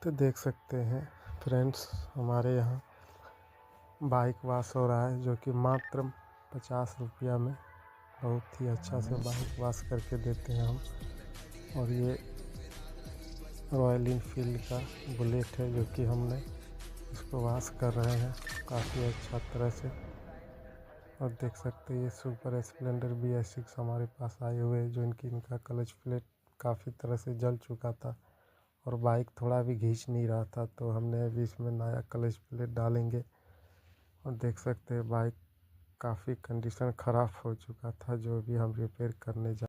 तो देख सकते हैं फ्रेंड्स, हमारे यहाँ बाइक वॉश हो रहा है, जो कि मात्र 50 रुपया में बहुत ही अच्छा से बाइक वॉश करके देते हैं हम। और ये रॉयल इनफील्ड का बुलेट है, जो कि हमने इसको वॉश कर रहे हैं काफ़ी अच्छा तरह से। और देख सकते हैं ये सुपर स्प्लेंडर BS6 हमारे पास आए हुए हैं, जो इनका क्लच प्लेट काफ़ी तरह से जल चुका था और बाइक थोड़ा भी खींच नहीं रहा था, तो हमने अभी इसमें नया क्लच प्लेट डालेंगे। और देख सकते हैं बाइक काफ़ी कंडीशन ख़राब हो चुका था, जो भी हम रिपेयर करने जा